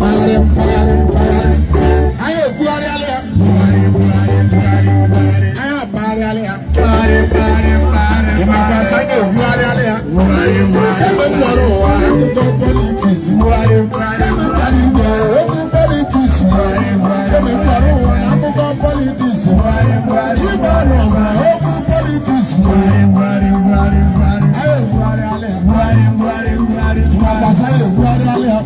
Anyi Ebugharialia. Anyi Ebugharialia. Anyi Ebugharialia. Ebe gboro wa akụkọ politics. Ebe gboro politics. Ebe gboro wa akụkọ politics. Chibano wa okwu politics. Anyi Ebugharialia. Anyi Ebugharialia.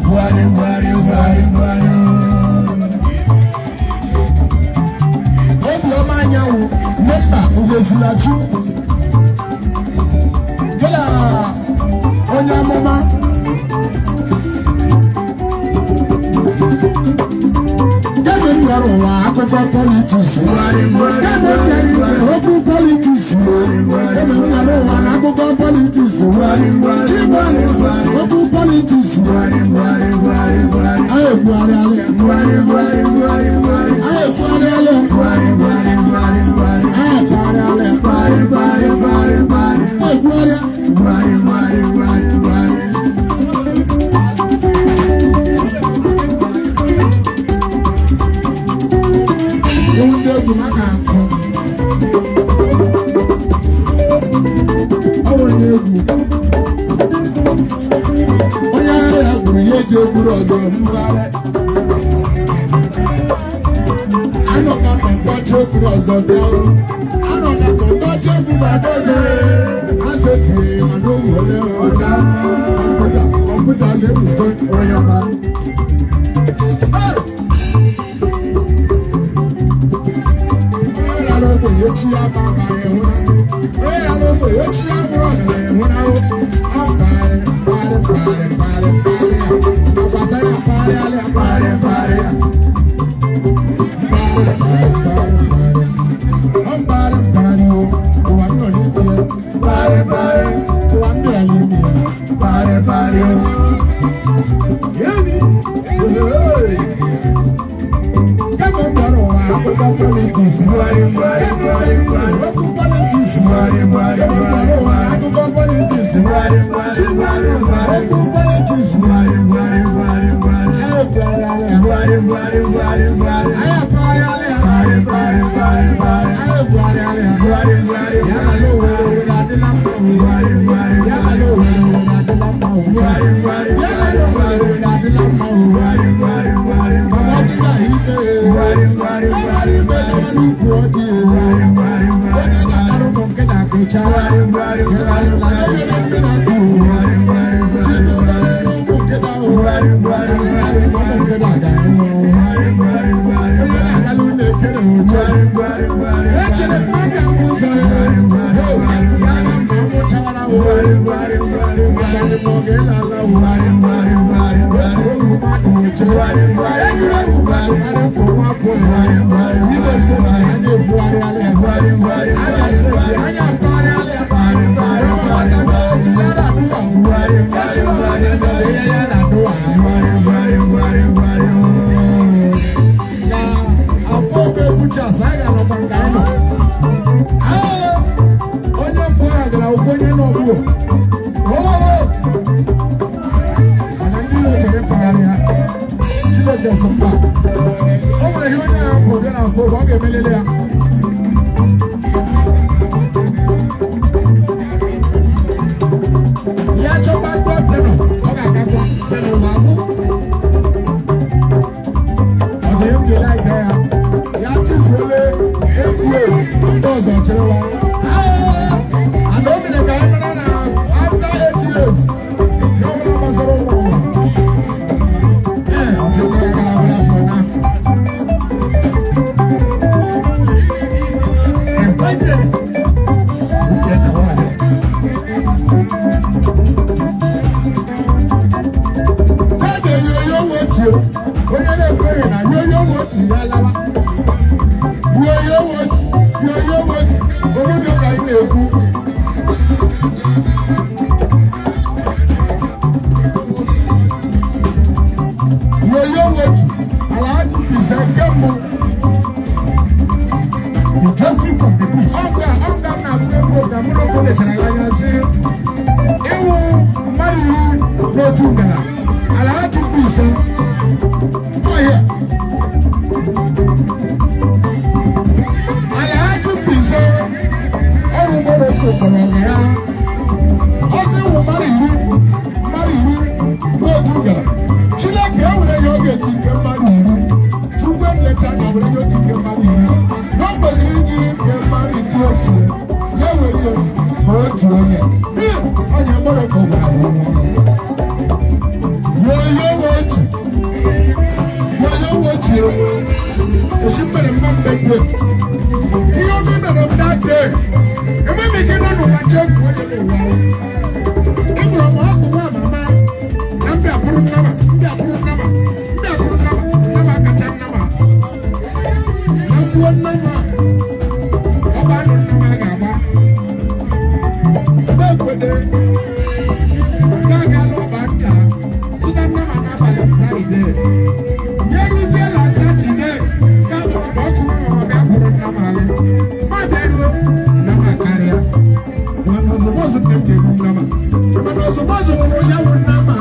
Anyanwụ memba Ugezulachu gịla onye amụma gebe mbịara ụwa akụkọ politiks gebe mbịara igwe okwu politiks gebe mbịara ụwa na akụkọ politiks chibana okwu politiks Anyi Ebugharialia. mere mmemme gwe. Ihe ọma mere m that day. Enweghị ike nọ n'ụwa chefu onye n'ụwa. Ịgụrụ m ọkụ nwa mama na ndị abụrụ nnama, ndị abụrụ nnama, ndị abụrụ nnama, nnama kacha nnama. Na kwuo nnama, ọba anụ nnama ga-agba. N'ekwede, ga-aga n'ọba nta, zụta nnama n'abalị Fraịde. Yeruzie na Satọde, ga-agụrụ m ọkụ nwa mama bịa bụrụ nnama gị. Ma bịaruo, nnama karịa. Mana ọzọbọzọ nne m ga-egbu nnama. Mana ọzọbọzọ nwere onye ahụ nnama.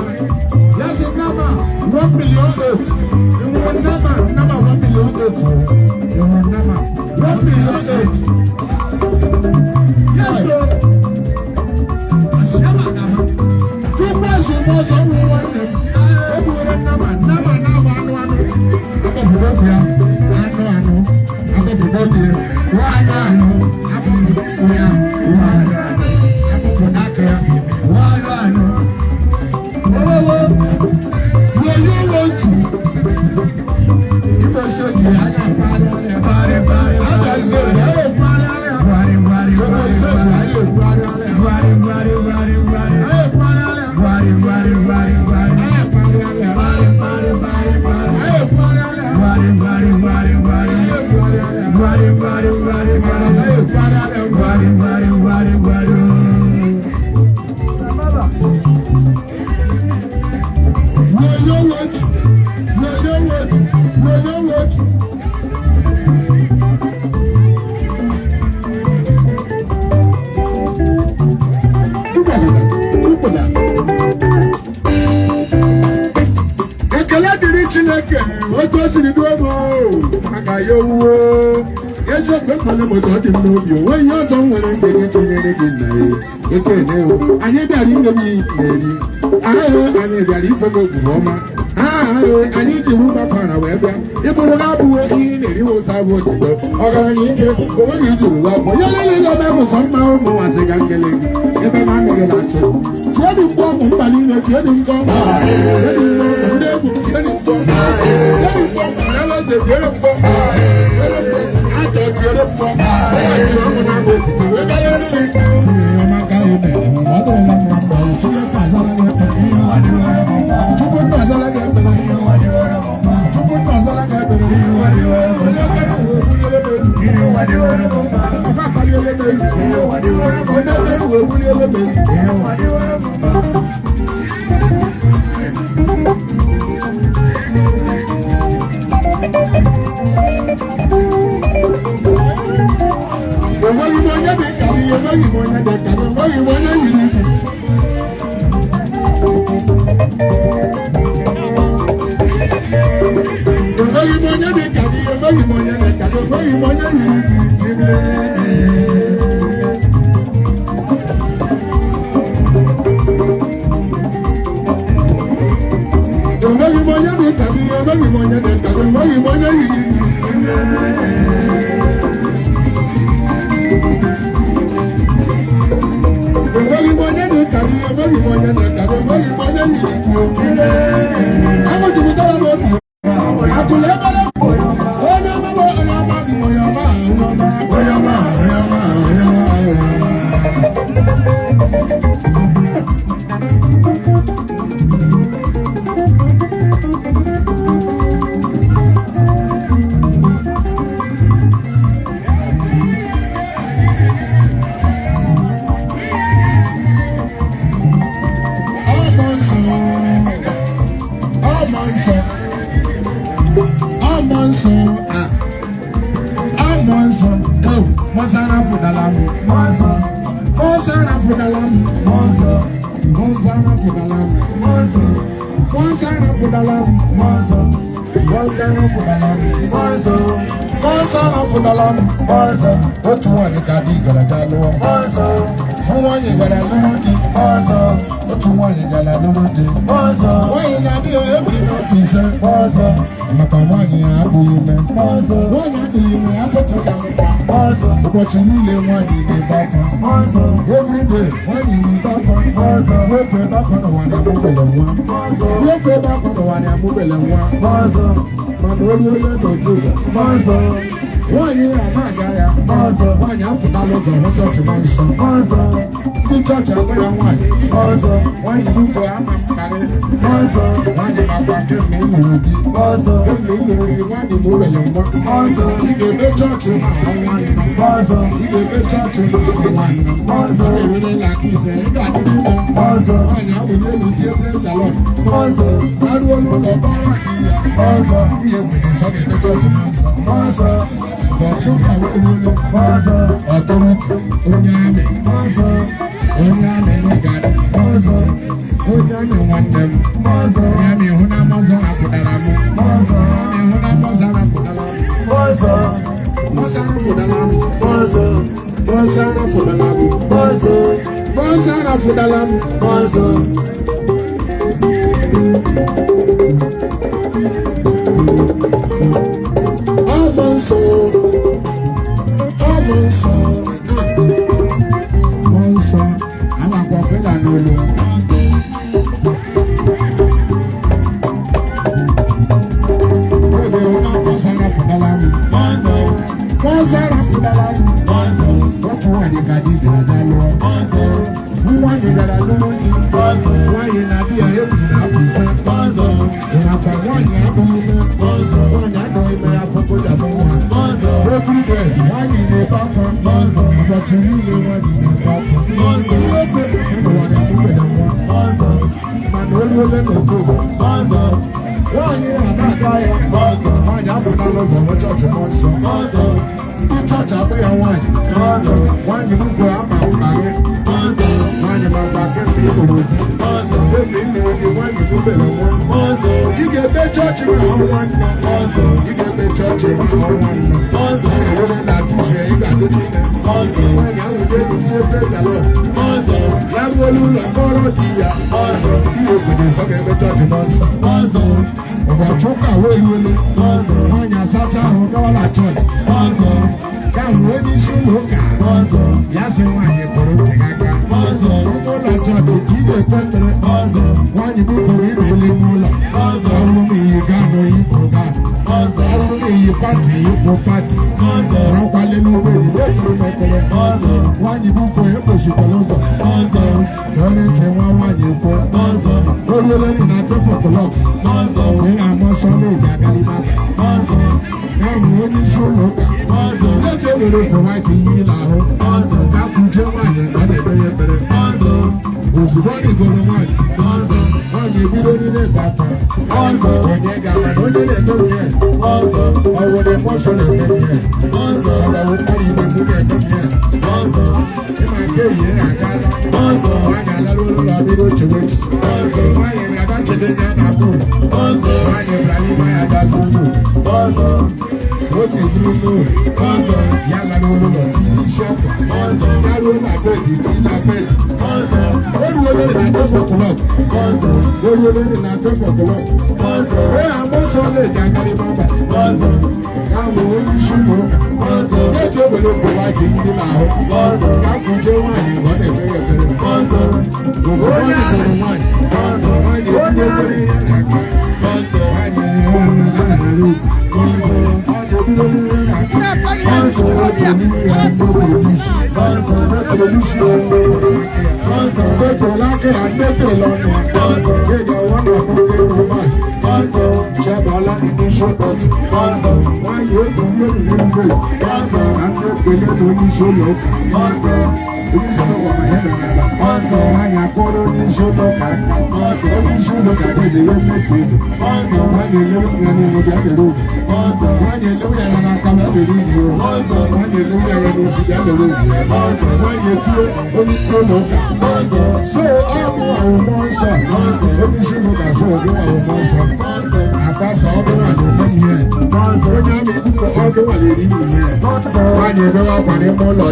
Ya sị nnama 1 million oats. Ịnwere nnama 1 million oats. Ịnwere nnama 1 million oats. Yes, sir. Tupu ọzọbọzọ nwere nwanne m. Ebuwere nnama na-agba anụ. Akọfụdo bụ ya, anụ. Akọfụdo bụ ya, anụ. Akọfụdo ya, anụ. Akọfụdo aka ya, anụ. Chineke otu o siri duo m maka ya owuwo eziokwu ekwele m otu ọ dị m n'obi onwe ihe ọzọ m nwere nke gị tụnyere gị nna ya ekene anyị bịara inye gị na-eri anyị bịara ife gị ogburu ọma anyị ji rụbakwara wee bịa ịbụrụ na abụghị ihe na-eriwe ụzọ abụ otuto ọgaranya ike onweghị ijiri ụwa afọ ya niile ebe bụ sọ mma ụmụ nwazi ga nkele gị ebe na nne gị na-achị tie dị mkpọ ọmụ mba niile tie dị mkpọ ọmụ ndị egwu tie dị mkpọ maka nwaanyị ya adịghị ime. Nwaanyị adịghị ime ya fọtụrụ ya mkpa. Ụbọchị niile nwaanyị na-ebe akwa. Everyday nwaanyị na-ebe akwa. Nwoke ebe akwa n'ụwa na-amụbele nwa. Nwoke ebe akwa n'ụwa na-amụbele nwa. Mana olu ole n'otu ụwa. Nwaanyị a na-aga ya. Nwaanyị afụtala ụzọ hụ chọọchị ma nsọ. Ndị chọọchị abụ ya nwaanyị. Nwaanyị n'ugbo ama mkparị. Nwaanyị makwa kemgbe ị lụrụ di. Kemgbe ị lụrụ di nwaanyị ma obele nwa. Ị ga-ebe chọọchị ma ahụ nwanne. Ị ga-ebe chọọchị ma ahụ nwanne. Erurela aka ise ị ga-adị n'ime. Nwaanyị awụ n'elu tie praise the Lord. Aruo n'ụlọ gbara gị ya. Ihe nwere nsọ ga-ebe chọọchị ma nsọ. Ọchụ ka wee ọtọrọtụ onye amị. Onye amị n'ịgadị. Onye amị nwanne m. Onye amị hụ na mọzọ rapụtara m. Onye amị hụ na mọzọ rapụtara m. Mọzọ rapụtara m. Mọzọ rapụtara m. Mọzọ rapụtara m. Monso, I'm a popular no. What you want, you can do the who want you got a little why you not be a happy now? One you know, you may have forgotten one. Every day, one in the background, but you really want in the background. Man, what you let me do? One year, I'm not tired. One year, for the church, the church, I'll be a wine. One you go out, I'm you back and people with you. You get the church in our one. You get the church in our one. You got the when I will get to say praise the Lord. I'm going to call out here. You open this up in the church in Monson. About Choka, where you live. When you're such a whole church. Come when you should look at. Yes, and when you put it together. Church, you get better. When you go to it, you live only you got no you forgot. Only you party, you for party. When you go for your push, you can also turn it to one you for. Go to let me not for the lock. We are more solid than Gallimata. Come when you show look. Let you live for writing in our home. That could you want it, not a very better. Usiboni golo mani, mani bidoni ne bata, onyega manoni ne domye, awode moso ne domye, ala ukari ne mume domye, imake ye agala, wanya la lulu la bido chewechi, wanya mlaba chedenya na kuru, wanya mlali maya da zulu, oke zulu, yala lulu la tini shepa, yalo na bedi, tina bedi. What you in the for club? What you in the for club? Where am I so late? I got it, Baba. I'm only sure. Get your way for writing in the now. How could you want you got a very good answer? Go for one.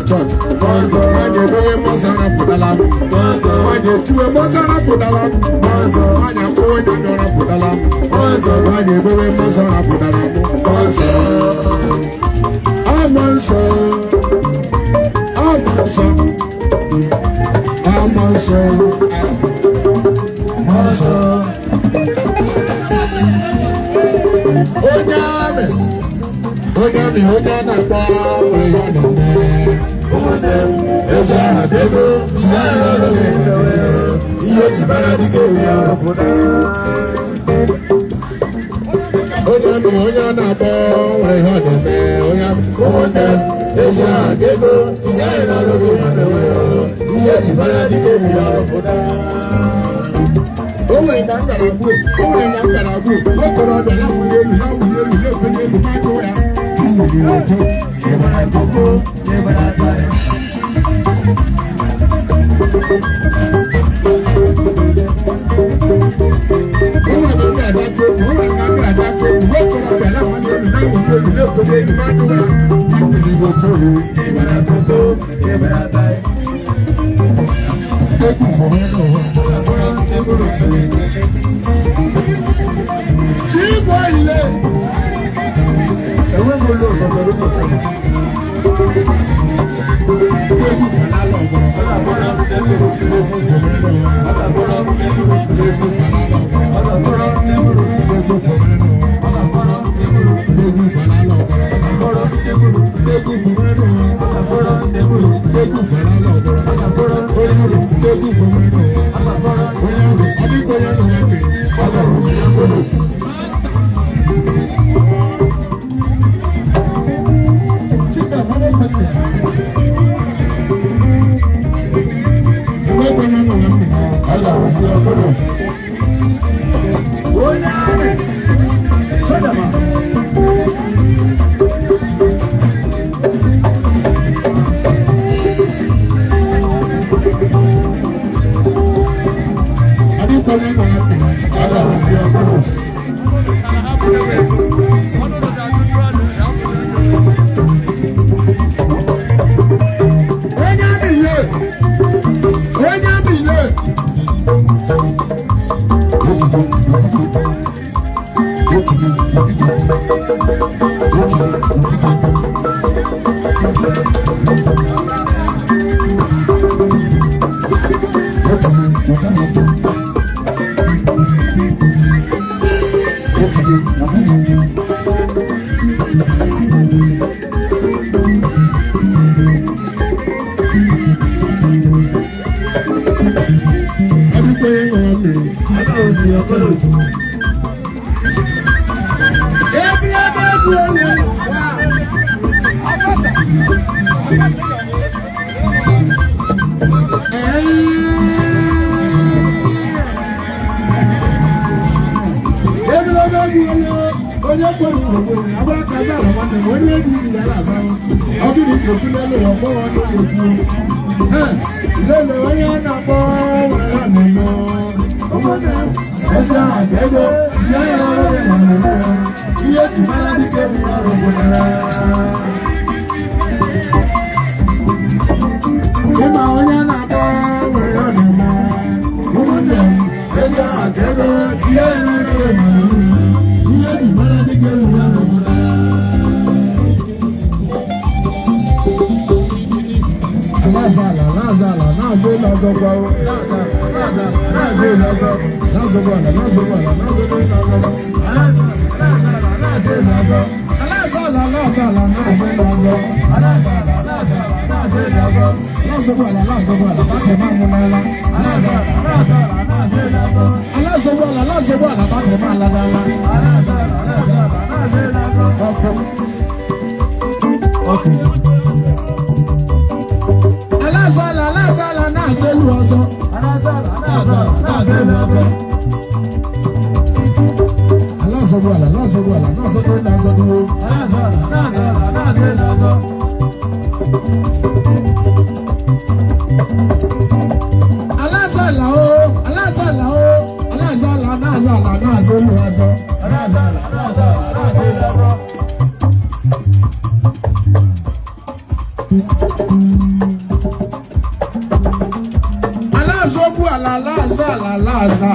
Church. Wanye bowe monso na pudara mo. Monso. Amonso. Amonso. Amonso. Monso. Onyame. Onyame onyana kwa oyane me. Onem eja hadego. Tiara loge. Iye jibara dike uya rafuna. Onyame onyana kwa oyane me. Onem eja hadego. Tiara loge. Iye jibara dike uya rafuna. Owe ngangara bu, owe ngangara bu. Lokoro de la muyelu, lefenelu mato ya. Kimu ni ojo, ebara koko, ebara tae. Owe ngangara bu, lokoro de la muyelu, lefenelu mato ya. Kimu ni ojo, ebara koko, ebara tae. Eku fomeno. Chibo ile. Ewe mo lo so lo so. Eku fala lo go. Ala bora eku eku fomeno. Ala bora eku eku fala lo go. Ala bora eku eku fomeno. Ala bora eku eku fala lo go. Ala bora eku eku fomeno. Ala bora eku eku fala lo go. Ala bora eku fomeno. Ala bora adiko ya no yake. Ala bora eku Chica, vamos a hacer. Ala bora eku Onyame. Sadama. Alazobu ala laza la laza.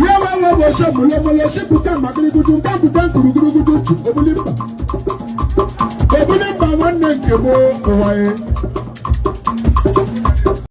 Yewa wo se mole shipu ka magirigudu ka butan kurugudu obulimba. Obulimba wanne nkebo owaye.